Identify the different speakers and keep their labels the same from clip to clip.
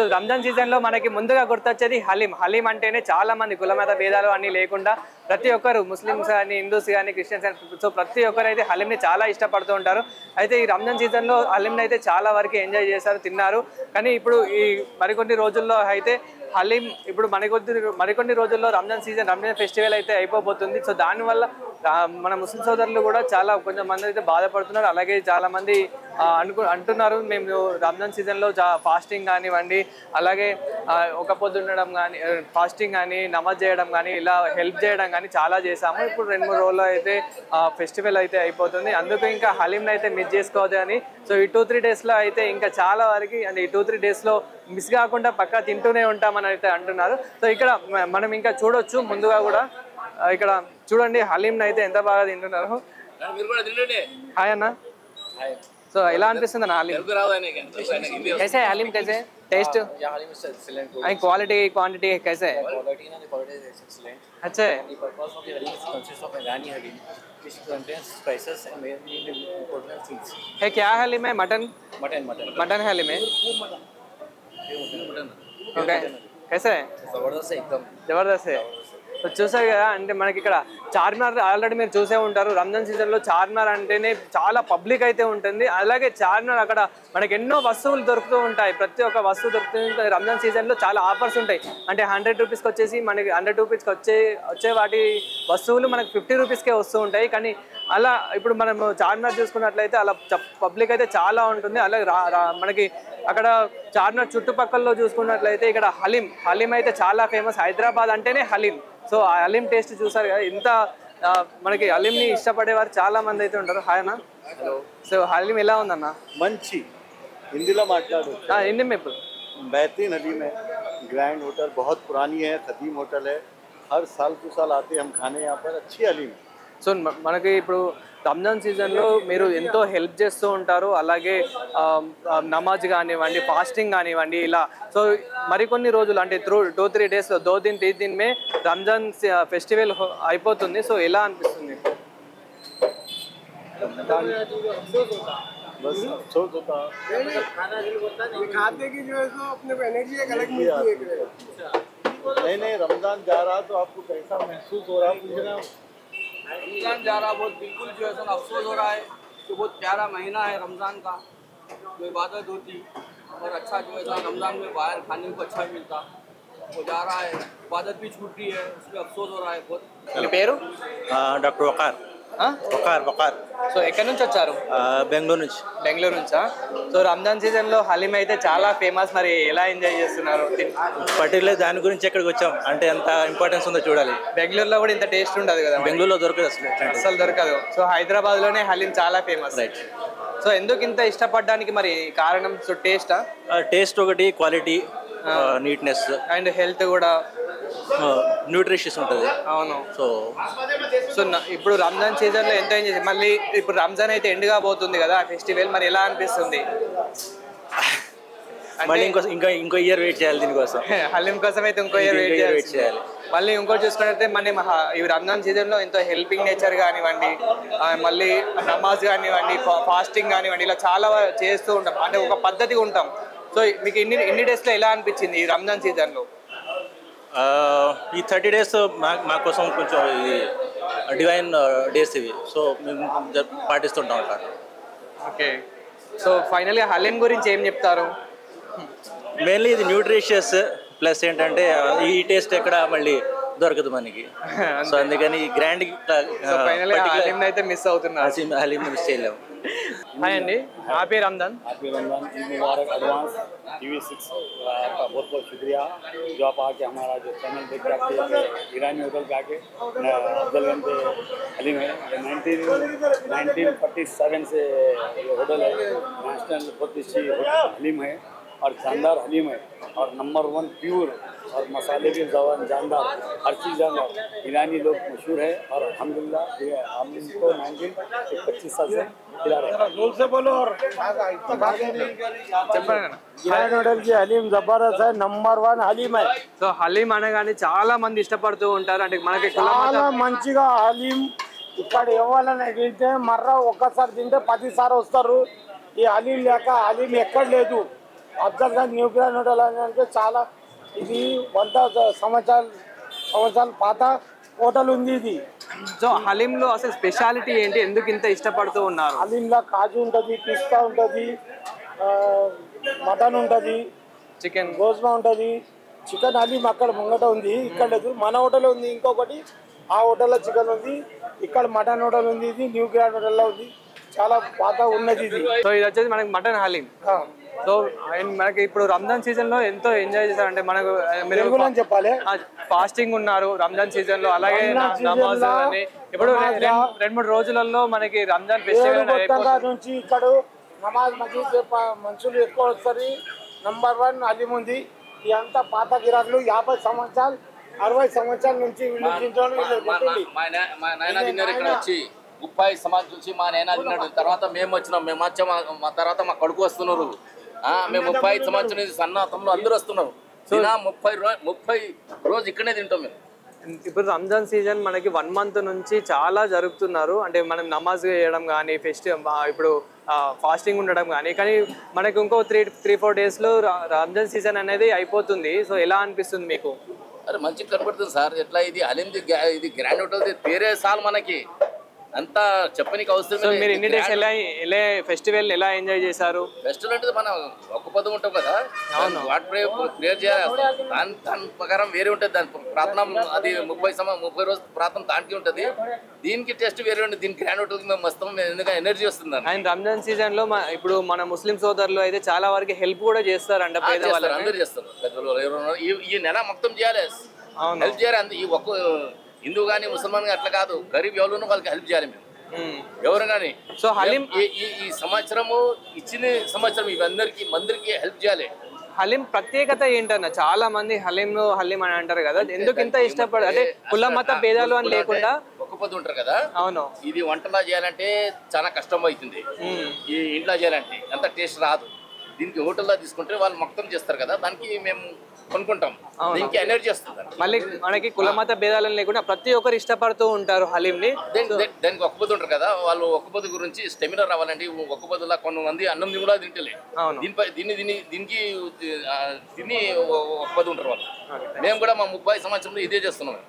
Speaker 1: Ramzan season లో మనకి ముందుగా గుర్తొచ్చేది హలీం. హలీం అంటేనే చాలా మంది కులమత భేదాలు అన్ని లేకుండా ప్రతి ఒక్కరు ముస్లిమ్స్ కానీ హిందూస్ కానీ క్రిస్టియన్స్ కానీ సో ప్రతి ఒక్కరు అయితే హలీంని చాలా ఇష్టపడుతూ ఉంటారు. అయితే ఈ రంజాన్ సీజన్ లో హలీంని అయితే చాలా వరకు ఎంజాయ్ చేశారు, తిన్నారు. కానీ ఇప్పుడు ఈ మరికొన్ని రోజుల్లో అయితే హలీం ఇప్పుడు మరికొన్ని రోజుల్లో రంజాన్ ఫెస్టివల్ అయితే అయిపోబోతుంది. సో దానివల్ల మన ముస్లిం సోదరులు కూడా చాలా కొంచెం మంది అయితే బాధపడుతున్నారు. అలాగే చాలా మంది అంటున్నారు మేము రంజాన్ సీజన్లో ఫాస్టింగ్ కానివ్వండి, అలాగే ఒక పొద్దు ఉండడం కానీ, ఫాస్టింగ్ కానీ, నమాజ్ చేయడం కానీ, ఇలా హెల్ప్ చేయడం కానీ చాలా చేసాము. ఇప్పుడు 2-3 రోజుల్లో అయితే ఫెస్టివల్ అయితే అయిపోతుంది. అందుకు ఇంకా హలీంని అయితే మిస్ చేసుకోవద్దు అని. సో ఈ 2-3 డేస్లో అయితే ఇంకా చాలా వరకు అంటే ఈ 2-3 డేస్లో మిస్ కాకుండా పక్కా తింటూనే ఉంటామని అయితే అంటున్నారు. సో ఇక్కడ మనం ఇంకా చూడొచ్చు ముందుగా కూడా ఇక్కడ చూడండి హలీంని అయితే ఎంత బాగా తింటున్నారు. హాయ్ అన్న. సో ఎలా అనిపిస్తుంది అన్న హలీం? कैसे है हलीम? कैसे टेस्ट and quality quantity कैसे है? अच्छा है. है क्या हलीम है? मटन हलीम है. ओके कैसे है? जबरदस्त है. చూసారు కదా, అంటే మనకి ఇక్కడ చార్మినార్ ఆల్రెడీ మీరు చూసే ఉంటారు. రంజాన్ సీజన్లో చార్మినార్ అంటేనే చాలా పబ్లిక్ అయితే ఉంటుంది. అలాగే చార్మినార్ అక్కడ మనకి ఎన్నో వస్తువులు దొరుకుతూ ఉంటాయి. ప్రతి ఒక్క వస్తువు దొరుకుతుంది. రంజాన్ సీజన్లో చాలా ఆఫర్స్ ఉంటాయి. అంటే 100 రూపీస్కి వచ్చేసి మనకి 100 రూపీస్కి వచ్చే వాటి వస్తువులు మనకి 50 రూపీస్కే వస్తూ ఉంటాయి. కానీ అలా ఇప్పుడు మనం చార్మినార్ చూసుకున్నట్లయితే అలా పబ్లిక్ అయితే చాలా ఉంటుంది. అలాగే మనకి అక్కడ చార్మినార్ చుట్టుపక్కల చూసుకున్నట్లయితే ఇక్కడ హలీం అయితే చాలా ఫేమస్. హైదరాబాద్ అంటేనే హలీం. సో ఆ హలీం టేస్ట్ చూసారు కదా, ఇంత మనకి హలీంని ఇష్టపడేవారు చాలా మంది అయితే ఉంటారు. హాయ్ అన్న. సో హలీం ఎలా ఉందన్న?
Speaker 2: మంచి హిందీలో మాట్లాడు.
Speaker 1: हिंदी में
Speaker 2: बेहतरीन हलीम है. ग्रैंड होटल बहुत पुरानी है, कदीम होटल है. हर साल टू साल आते हैं हम खाने यहाँ पर. अच्छी हलीम है.
Speaker 1: సో మనకి ఇప్పుడు రంజాన్ సీజన్లో మీరు ఎంతో హెల్ప్ చేస్తూ ఉంటారు. అలాగే నమాజ్ కానివ్వండి, ఫాస్టింగ్ కానివ్వండి, ఇలా సో మరికొన్ని రోజులు అంటే 2-3 డేస్లో 2 दिन में రంజాన్ ఫెస్టివల్ అయిపోతుంది. సో ఎలా అనిపిస్తుంది?
Speaker 2: बस अफसोस होता
Speaker 3: खाते की जो है सो अपने को एनर्जी एक अलग मिलती है.
Speaker 2: नहीं रमजान जा रहा तो आपको कैसा महसूस हो रहा पूछ रहे हो?
Speaker 4: रमज़ान जा रहा बहुत बिल्कुल जो है अफसोस हो रहा है कि बहुत प्यारा महीना है रमज़ान का, जो इबादत होती और अच्छा जो है रमज़ान में बाहर खाने को अच्छा मिलता वो जा रहा है. इबादत भी छूट रही है, उसमें अफसोस हो रहा है बहुत.
Speaker 1: మీ పేరు?
Speaker 5: డాక్టర్ వకార్.
Speaker 1: సో ఎక్కడి నుంచి వచ్చారు? బెంగళూరు నుంచా? సో రంజాన్ సీజన్లో హలీం అయితే చాలా ఫేమస్. మరి ఎలా ఎంజాయ్ చేస్తున్నారు?
Speaker 5: పర్టికులర్ దాని గురించి ఎక్కడికి వచ్చాం అంటే ఎంత ఇంపార్టెన్స్ ఉందో చూడాలి.
Speaker 1: బెంగళూరులో కూడా ఇంత టేస్ట్ ఉండదు కదా.
Speaker 5: బెంగళూరులో దొరకదు
Speaker 1: అసలు దొరకదు. సో హైదరాబాద్లోనే హలీం చాలా ఫేమస్.
Speaker 5: రైట్.
Speaker 1: సో ఎందుకు ఇంత ఇష్టపడడానికి మరి కారణం? సో
Speaker 5: టేస్ట్ ఒకటి, క్వాలిటీ, నీట్నెస్
Speaker 1: అండ్ హెల్త్ కూడా,
Speaker 5: న్యూట్రిషియస్ ఉంటుంది.
Speaker 1: అవును.
Speaker 5: సో
Speaker 1: ఇప్పుడు రంజాన్ సీజన్లో ఎంత ఎంజాయ్ చేసి మళ్ళీ ఇప్పుడు రంజాన్ అయితే ఎండ్గా పోతుంది కదా ఫెస్టివల్, మరి ఎలా అనిపిస్తుంది?
Speaker 5: మళ్ళీ ఇంకో ఇయర్ వెయిట్ చేయాలి దీనికోసం.
Speaker 1: హలీం కోసం అయితే ఇంకో ఇయర్ వెయిట్ చేయాలి. మళ్ళీ ఇంకోటి చూసుకుంటే మనం ఈ రంజాన్ సీజన్లో ఎంతో హెల్పింగ్ నేచర్ కానివ్వండి, మళ్ళీ నమాజ్ కానివ్వండి, ఫాస్టింగ్ కానివ్వండి, ఇలా చాలా చేస్తూ ఉంటాం. అంటే ఒక పద్ధతిగా ఉంటాం. సో మీకు ఎన్ని డేస్లో ఎలా అనిపించింది ఈ రంజాన్ సీజన్లో?
Speaker 5: ఈ 30 డేస్ మా కోసం కొంచెం ఇది డివైన్ డేస్ ఇవి. సో మేము పాటిస్తుంటాం అట్లా.
Speaker 1: ఓకే. సో ఫైనల్గా హలీం గురించి ఏం చెప్తారు?
Speaker 5: మెయిన్లీ ఇది న్యూట్రిషియస్ ప్లస్ ఏంటంటే ఈ టేస్ట్ ఎక్కడ మళ్ళీ దొరకదు మనకి. సో అందుకని గ్రాండ్
Speaker 1: హలీం అయితే మిస్ అవుతున్నారు.
Speaker 5: హలీం మిస్ చేయలేము.
Speaker 1: హాయ్ అండి, హ్యాపీ రంజాన్.
Speaker 2: हैप्पी रमजान, ईद मुबारक. एडवांस TV6 आपका बहुत बहुत शुक्रिया जो आप आके हमारा जो चैनल देख के आके ईरानी होटल पे आके अफजलगंज पे हलीम है. 1947 से ये होटल है. नेशनल प्रतिष्ठित हलीम है और शानदार हलीम है और नंबर 1 प्योर और मसाले भी जानदार, हर चीज़ जानदार. ईरानी लोग मशहूर है और अल्हम्दुलिल्लाह हमको 25 साल से खिला रहे हैं. जोर से बोलो. और
Speaker 3: ईरानी होटल की हलीम जबरदस्त है, नंबर 1 हलीम है.
Speaker 1: సో హలీం అనగానే చాలా మంది ఇష్టపడుతూ ఉంటారు. అంటే మనకి
Speaker 3: చాలా మంచిగా హలీం ఇక్కడ ఎవరైనా తింటే మర్ర ఒక్కసారి తింటే 10 సార్లు వస్తారు. ఈ హలీం లేక హలీం ఎక్కడ లేదు. Afzal Khan new grand hotel అంటే చాలా ఇది 100 సంవత్సరాల పాత హోటల్ ఉంది ఇది.
Speaker 1: సో హలీంలో అసలు స్పెషాలిటీ ఏంటి, ఎందుకు ఇంత ఇష్టపడుతూ ఉన్నారు?
Speaker 3: హలీంలో కాజు ఉంటుంది, పిస్తా ఉంటుంది, మటన్ ఉంటుంది,
Speaker 1: చికెన్
Speaker 3: గోజ్మా ఉంటుంది. చికెన్ హలీం అక్కడ ముంగట ఉంది, ఇక్కడ లేదు. మన హోటల్ ఉంది ఇంకొకటి, ఆ హోటల్లో చికెన్ ఉంది, ఇక్కడ మటన్ హోటల్ ఉంది. ఇది న్యూ గ్రాండ్ హోటల్లో ఉంది, చాలా పాత ఉన్నది ఇది.
Speaker 1: సో ఇది వచ్చేసి మనకి మటన్ హలీం. సో మనకి ఇప్పుడు రంజాన్ సీజన్ లో ఎంతో ఎంజాయ్ చేశారంటే మనకు మీరు
Speaker 3: చెప్పాలి
Speaker 1: ఫాస్టింగ్ ఉన్నారు రంజాన్ సీజన్ లో, అలాగే నమాజ్ అని ఇప్పుడు 2-3 రోజులలో మనకి రంజాన్ ఫెస్టివల్
Speaker 3: నుంచి ఇక్కడ నమాజ్ మసీద్ మనుషులు ఎక్కువ వస్తారు. నంబర్ 1 హలీం ఉంది. ఇదంతా పాత గిరాకులు 50 సంవత్సరాలు 60 సంవత్సరాల నుంచి
Speaker 6: మా నాయన తిన్నారు ఇక్కడ వచ్చి 30 సంవత్సరాల నుంచి మా నాయన తిన్నాడు. తర్వాత మేము వచ్చినాం, మేము వచ్చాం, మా తర్వాత మా కొడుకు వస్తున్నారు. మేము 35 సంవత్సరాల నుంచి సన్న తమ్ముడు అందరూ వస్తున్నారు. 30 రోజు ఇక్కడనే తింటాం మేము.
Speaker 1: ఇప్పుడు రంజాన్ సీజన్ మనకి 1 మంత్ నుంచి చాలా జరుపుతున్నారు. అంటే మనం నమాజ్ చేయడం కానీ ఇప్పుడు ఫాస్టింగ్ ఉండడం కానీ మనకి ఇంకో 3-4 డేస్లో రంజాన్ సీజన్ అనేది అయిపోతుంది. సో ఎలా అనిపిస్తుంది మీకు?
Speaker 6: అరే మంచిగా కనబడుతుంది సార్. ఎట్లా ఇది హలీంది ఇది గ్రాండ్ హోటల్ పేరే సాల్ మనకి అంతా చెప్పనీకి అవసరం.
Speaker 1: మీరు ఇన్ని డేస్ ఎలా ఫెస్టివల్ ఎలా ఎంజాయ్ చేశారు?
Speaker 6: ఫెస్టివల్ అంటే మనం ఒక్క పదం ఉంటాం కదా, వాట్ ప్రేయర్ చేయాలి. దాని ప్రకారం వేరే ఉంటుంది. దాని ప్రార్థన అది 30 రోజు ప్రార్థన దానికి ఉంటుంది. దీనికి టెస్ట్ వేరే ఉంటుంది. దీనికి గ్రాండ్ ఉంటుంది. మేము వస్తాం, ఎందుకంటే ఎనర్జీ వస్తుంది.
Speaker 1: అండ్ రంజాన్ సీజన్ లో ఇప్పుడు మన ముస్లిం సోదరులు అయితే చాలా వరకు హెల్ప్ కూడా చేస్తారంట పేదవాళ్ళు.
Speaker 6: అందరూ చేస్తారు. పెద్దవాళ్ళు ఈ నెల మొత్తం చేయాలి, హెల్ప్ చేయాలి. ఈ ఒక్క హిందూ కానీ ముసల్మాన్ కానీ అట్లా కాదు, గరీబ్ ఎవరు వాళ్ళకి హెల్ప్ చేయాలి మేము ఎవరు కానీ.
Speaker 1: సో హలీం
Speaker 6: ఈ సంవత్సరము ఇచ్చిన సంవత్సరం ఇవందరికి మందిరికి హెల్ప్ చేయాలి.
Speaker 1: హలీం ప్రత్యేకత ఏంటన్న? చాలా మంది హలీం అని అంటారు కదా, ఎందుకు ఇంత ఇష్టపడ అంటే కుల మత భేదాలు అని లేకుండా
Speaker 6: ఒక్క పొద్దు ఉంటారు కదా.
Speaker 1: అవును,
Speaker 6: ఇది వంటలా చేయాలంటే చాలా కష్టం అవుతుంది. ఈ ఇంట్లో చేయాలంటే అంత టేస్ట్ రాదు. దీనికి హోటల్లో తీసుకుంటే వాళ్ళు మొత్తం చేస్తారు కదా, దానికి మేము కొనుక్కుంటాం. దీనికి ఎనర్జీ వస్తుంది.
Speaker 1: మళ్ళీ మనకి కుల మత భేదాలు లేకుండా ప్రతి ఒక్కరు ఇష్టపడుతూ ఉంటారు హలీం ని.
Speaker 6: దానికి ఒక్క పొద్దు ఉంటారు కదా, వాళ్ళు ఒక్క పొద్దు గురించి స్టెమినా రావాలంటే ఒక్క పొద్దులా కొంతమంది అన్నం కూడా తింటలే. దీనికి ఒక్క పొద్దు ఉంటారు వాళ్ళు. మేము కూడా మా 30 సంవత్సరంలో ఇదే చేస్తున్నాం.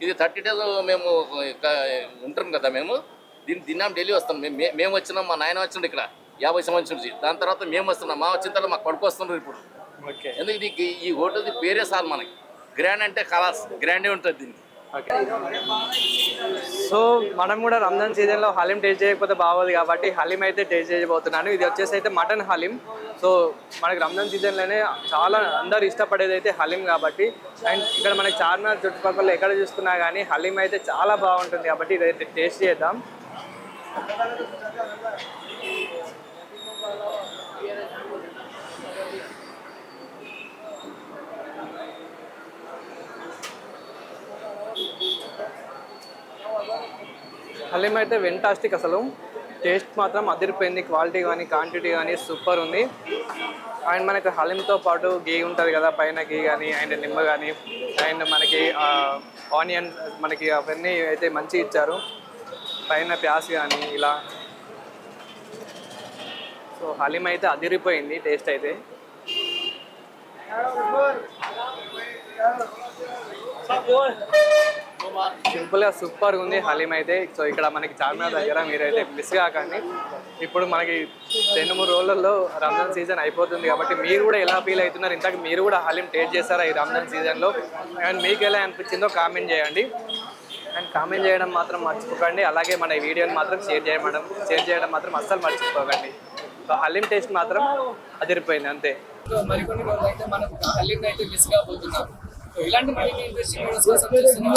Speaker 6: ఇది 30 days మేము ఉంటాం కదా. మేము తిన్నాం, డైలీ వస్తాం. మేము వచ్చినాం, మా నాయన వచ్చిండు ఇక్కడ 50 సంవత్సరం నుంచి. దాని తర్వాత మేము వస్తున్నాం, మా వచ్చిన తర్వాత మా కొడుకు వస్తున్నారు ఇప్పుడు. ఎందుకు ఈ హోటల్ పేరే సార్ మనకి గ్రాండ్ అంటే కలాస్ గ్రాండే ఉంటుంది దీనికి.
Speaker 1: సో మనం కూడా రంజాన్ సీజన్లో హలీం టేస్ట్ చేయకపోతే బాగోదు కాబట్టి హలీం అయితే టేస్ట్ చేయబోతున్నాను. ఇది వచ్చేసి అయితే మటన్ హలీం. సో మనకి రంజాన్ సీజన్లోనే చాలా అందరు ఇష్టపడేది అయితే హలీం కాబట్టి, అండ్ ఇక్కడ మనకి చార్మినార్ చుట్టుపక్కల ఎక్కడ చూసుకున్నా కానీ హలీం అయితే చాలా బాగుంటుంది కాబట్టి ఇదైతే టేస్ట్ చేద్దాం. హలీం అయితే వెంటాస్టిక్, అసలు టేస్ట్ మాత్రం అదిరిపోయింది. క్వాలిటీ కానీ క్వాంటిటీ కానీ సూపర్ ఉంది. అండ్ మనకి హలీంతో పాటు గీ ఉంటుంది కదా, పైన గీ కానీ అండ్ నిమ్మ కానీ అండ్ మనకి ఆనియన్ మనకి అవన్నీ అయితే మంచిగా ఇచ్చారు, పైన ప్యాస్ కానీ ఇలా. సో హలీం అయితే అదిరిపోయింది టేస్ట్ అయితే. సింపుల్గా సూపర్గా ఉంది హలీం అయితే. సో ఇక్కడ మనకి చార్మినార్ దగ్గర మీరైతే మిస్ కాకండి. ఇప్పుడు మనకి 2-3 రోజులలో రంజాన్ సీజన్ అయిపోతుంది కాబట్టి మీరు కూడా ఎలా ఫీల్ అవుతున్నారు, ఇంతకు మీరు కూడా హలీం టేస్ట్ చేస్తారా ఈ రంజాన్ సీజన్లో, అండ్ మీకు ఎలా అనిపించిందో కామెంట్ చేయండి. అండ్ కామెంట్ చేయడం మాత్రం మర్చిపోకండి. అలాగే మన వీడియోని మాత్రం షేర్ చేయడం మాత్రం అస్సలు మర్చిపోకండి. సో హలీం టేస్ట్ మాత్రం అదిరిపోయింది అంతే. సో మరికొన్ని రోజులు అయితే మనం హలీం అయితే మిస్ కాబోతున్నాం. సో ఇలాంటి మరిన్ని ఇంట్రెస్టింగ్ వీడియోస్ కోసం చూస్తున్నాం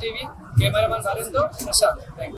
Speaker 1: టీవీ. కెమెరామెన్ సరేంతో ప్రశాంత్.